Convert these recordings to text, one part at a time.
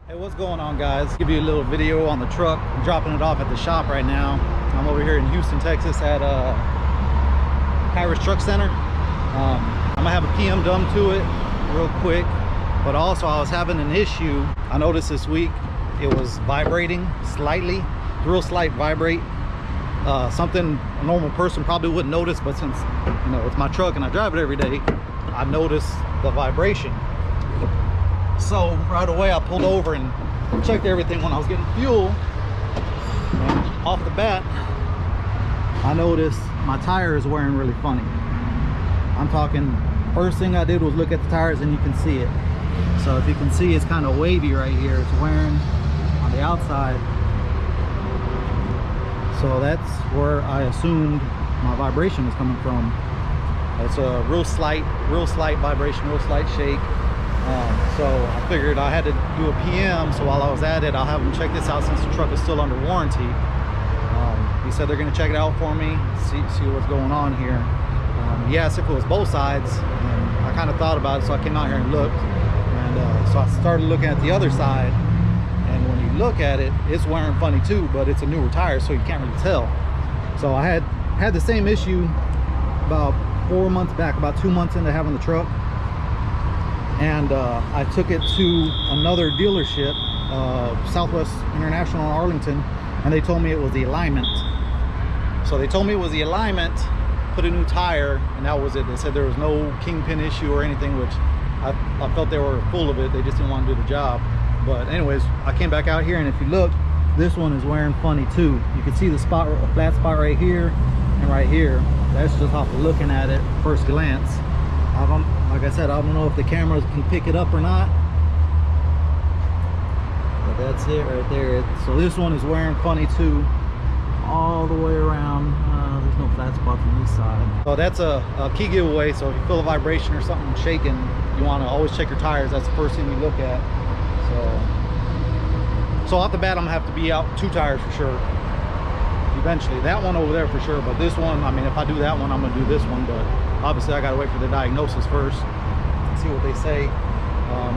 Hey, what's going on, guys? Give you a little video on the truck. I'm dropping it off at the shop right now. I'm over here in Houston, Texas at Harris Truck Center. I'm gonna have a PM done to it real quick, but also I was having an issue. I noticed this week it was vibrating slightly, real slight vibrate. Something a normal person probably wouldn't notice, but since it's my truck and I drive it every day, I noticed the vibration. So right away I pulled over and checked everything when I was getting fuel, and off the bat I noticed my tire is wearing really funny. I'm talking, first thing I did was look at the tires, and you can see it. So if you can see, it's kind of wavy right here. It's wearing on the outside. So that's where I assumed my vibration is coming from. It's a real slight vibration, real slight shake. So I figured I had to do a PM, so while I was at it, I'll have them check this out since the truck is still under warranty. He said they're going to check it out for me, see what's going on here. He asked if it was both sides, and I kind of thought about it, so I came out here and looked. And so I started looking at the other side, and when you look at it, it's wearing funny too, but it's a newer tire, so you can't really tell. So I had the same issue about 4 months back, about 2 months into having the truck. And I took it to another dealership, Southwest International in Arlington, and they told me it was the alignment. So they told me it was the alignment, put a new tire, and that was it. They said there was no kingpin issue or anything, which I felt they were full of it. They just didn't want to do the job. But anyways, I came back out here, and if you look, this one is wearing funny too. You can see the spot, a flat spot right here and right here. That's just off of looking at it first glance. Like I said, I don't know if the cameras can pick it up or not, but that's it right there. So this one is wearing funny too, all the way around. There's no flat spots on this side. So that's a key giveaway. So if you feel a vibration or something shaking, you want to always check your tires. That's the first thing you look at. So off the bat, I'm gonna have to be out 2 tires for sure eventually. That one over there for sure, but this one, I mean, if I do that one, I'm gonna do this one. But obviously I gotta wait for the diagnosis first and see what they say.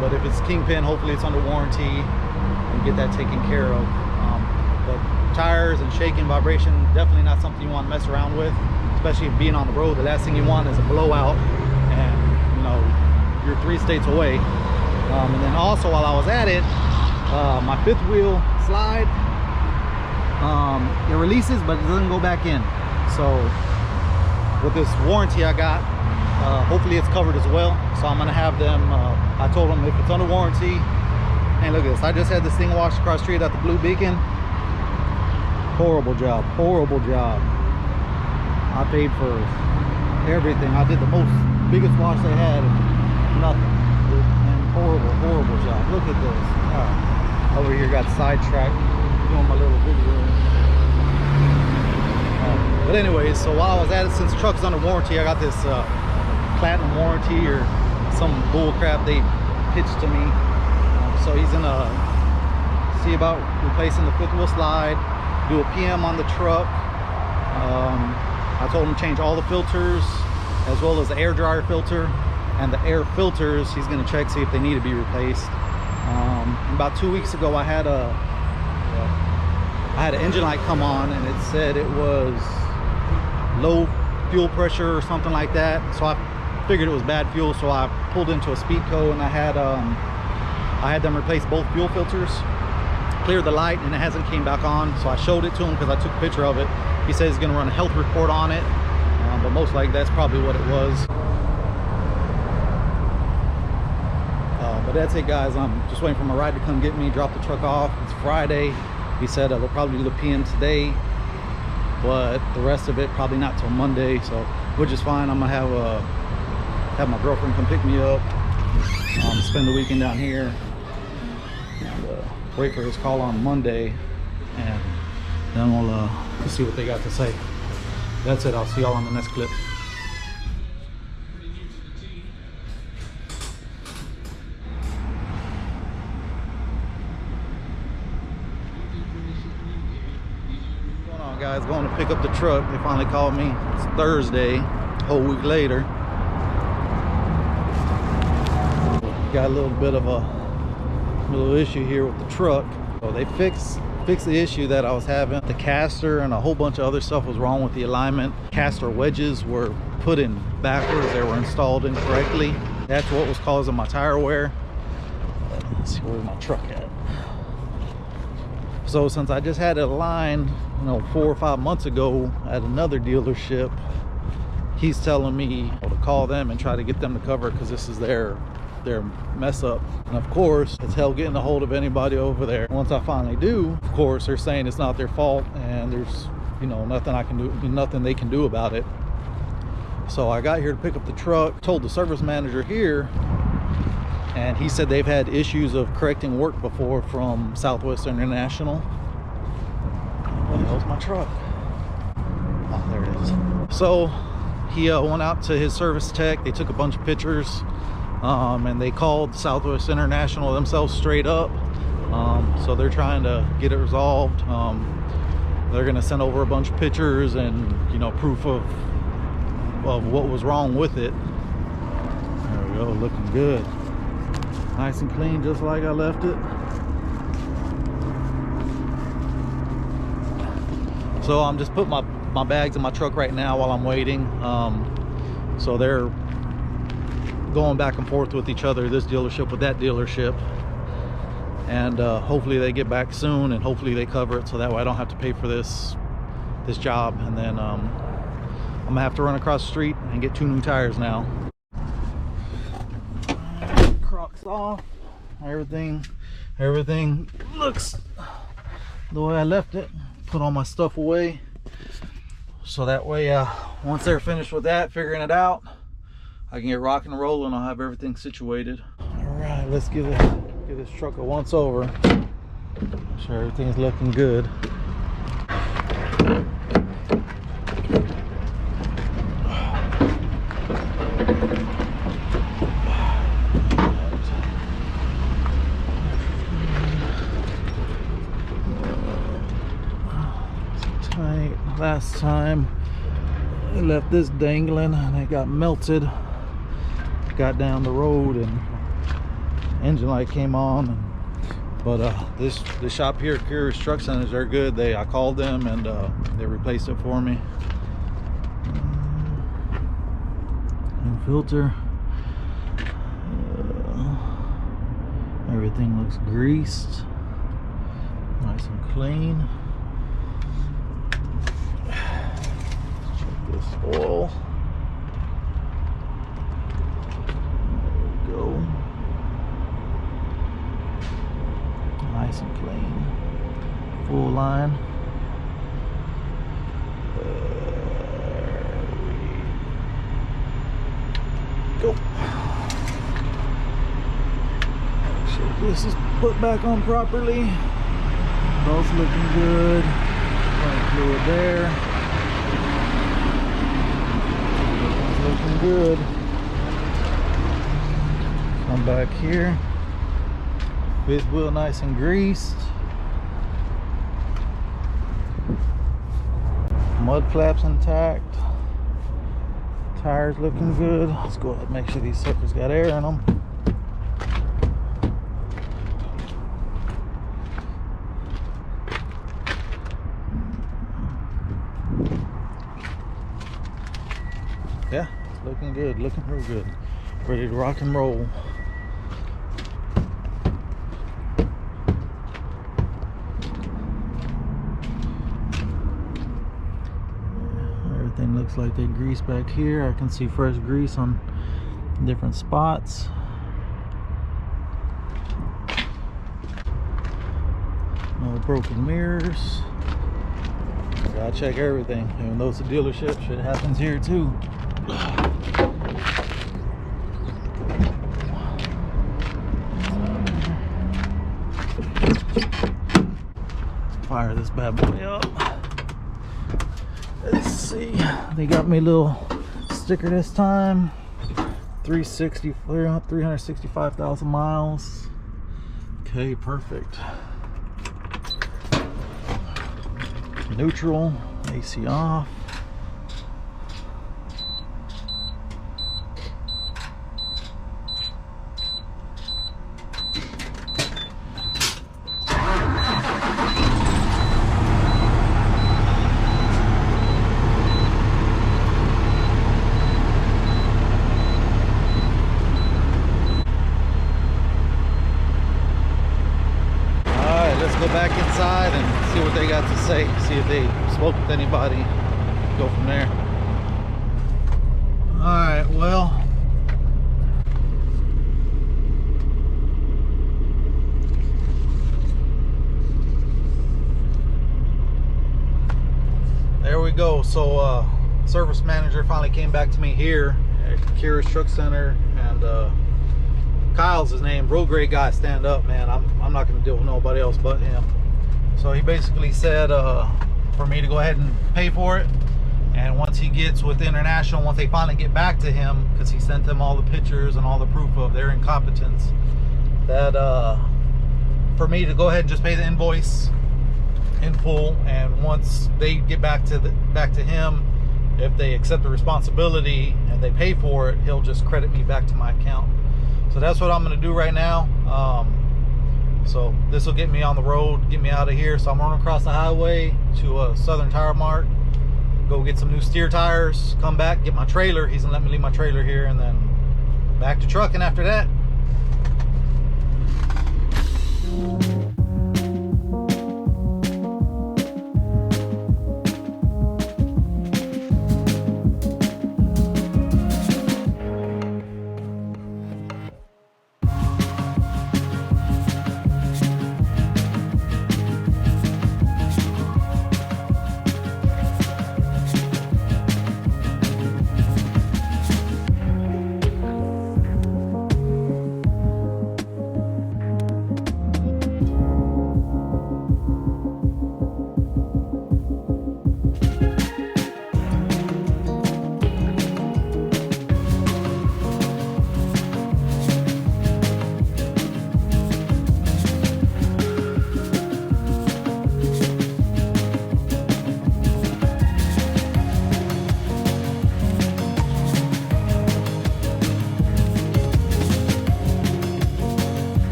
But if it's kingpin, hopefully it's under warranty and get that taken care of. But tires and shaking, vibration, definitely not something you want to mess around with, especially being on the road. The last thing you want is a blowout, and you're 3 states away. And then also while I was at it, my 5th wheel slide, it releases but it doesn't go back in. So with this warranty I got, hopefully it's covered as well. So I'm gonna have them, I told them if it's under warranty, and look at this, I just had this thing washed across the street at the Blue Beacon. Horrible job, horrible job. I paid for everything. I did the biggest wash they had, and nothing. And horrible job. Look at this. Over here got sidetracked doing my little video. But anyways, so while I was at it, since the truck's under warranty, I got this platinum warranty or some bull crap they pitched to me. So he's gonna see about replacing the 5th wheel slide, do a PM on the truck. I told him to change all the filters as well as the air dryer filter, and the air filters he's gonna check, see if they need to be replaced. About 2 weeks ago I had an engine light come on, and it said it was low fuel pressure or something like that. So I figured it was bad fuel, so I pulled into a Speedco, and I had them replace both fuel filters, cleared the light, and it hasn't came back on. So I showed it to him because I took a picture of it. He says he's going to run a health report on it, but most likely that's probably what it was. But that's it, guys. I'm just waiting for my ride to come get me, drop the truck off. It's Friday. He said they'll probably do the PM today, but the rest of it probably not till Monday, so which is fine. I'm gonna have my girlfriend come pick me up, spend the weekend down here, and wait for his call on Monday, and then we'll see what they got to say. That's it. I'll see y'all on the next clip. Guys, going to pick up the truck. They finally called me. It's Thursday, a whole week later. Got a little bit of a little issue here with the truck. So they fixed the issue that I was having. The caster and a whole bunch of other stuff was wrong with the alignment. Caster wedges were put in backwards. They were installed incorrectly. That's what was causing my tire wear. Let's see, where's my truck at? So since I just had it aligned, 4 or 5 months ago at another dealership, he's telling me to call them and try to get them to cover it because this is their mess up. And of course, it's hell getting a hold of anybody over there. Once I finally do, of course, they're saying it's not their fault and there's nothing they can do about it. So I got here to pick up the truck, told the service manager here, and he said they've had issues of correcting work before from Southwest International. Where the hell's my truck? Oh, there it is. So he went out to his service tech. They took a bunch of pictures, and they called Southwest International themselves straight up. So they're trying to get it resolved. They're gonna send over a bunch of pictures and proof of what was wrong with it. There we go, looking good. Nice and clean, just like I left it. So I'm just putting my bags in my truck right now while I'm waiting. So they're going back and forth with each other, this dealership with that dealership. And hopefully they get back soon, and hopefully they cover it so that way I don't have to pay for this job. And then I'm gonna have to run across the street and get 2 new tires now. Crocs off, everything looks the way I left it. Put all my stuff away so that way once they're finished with that, figuring it out, I can get rocking and rolling. I'll have everything situated. All right, let's give this truck a once over. Make sure everything's looking good. Last time I left this dangling and it got melted. Got down the road and engine light came on. But this shop here, Curious Truck Centers, they're good. I called them and they replaced it for me. And filter. Everything looks greased, nice and clean. Check this oil. There we go. Nice and clean. Full line. Go. Make sure this is put back on properly. Belt's looking good. Brake fluid there. Looking good. Come back here. Fifth wheel nice and greased. Mud flaps intact. Tires looking good. Let's go ahead and make sure these suckers got air in them. Yeah, it's looking good, looking real good. Ready to rock and roll. Everything looks like they grease back here. I can see fresh grease on different spots. No broken mirrors. I gotta check everything, even though it's a dealership. Shit happens here too. Fire this bad boy up. Let's see. They got me a little sticker this time. 365,000 miles. Okay, perfect. Neutral, AC off. go back inside and see what they got to say, see if they spoke with anybody, go from there. All right, well, there we go. So service manager finally came back to me here at Kira's Truck Center, and Kyle's his name, real great guy, stand up, man. I'm not gonna deal with nobody else but him. So he basically said for me to go ahead and pay for it, and once he gets with International, once they finally get back to him, because he sent them all the pictures and all the proof of their incompetence, that for me to go ahead and just pay the invoice in full, and once they get back to him, if they accept the responsibility and they pay for it, he'll just credit me back to my account. So that's what I'm going to do right now. So this will get me on the road, get me out of here. So I'm running across the highway to Southern Tire Mart, go get some new steer tires, come back, get my trailer. He's gonna let me leave my trailer here, and then back to trucking after that.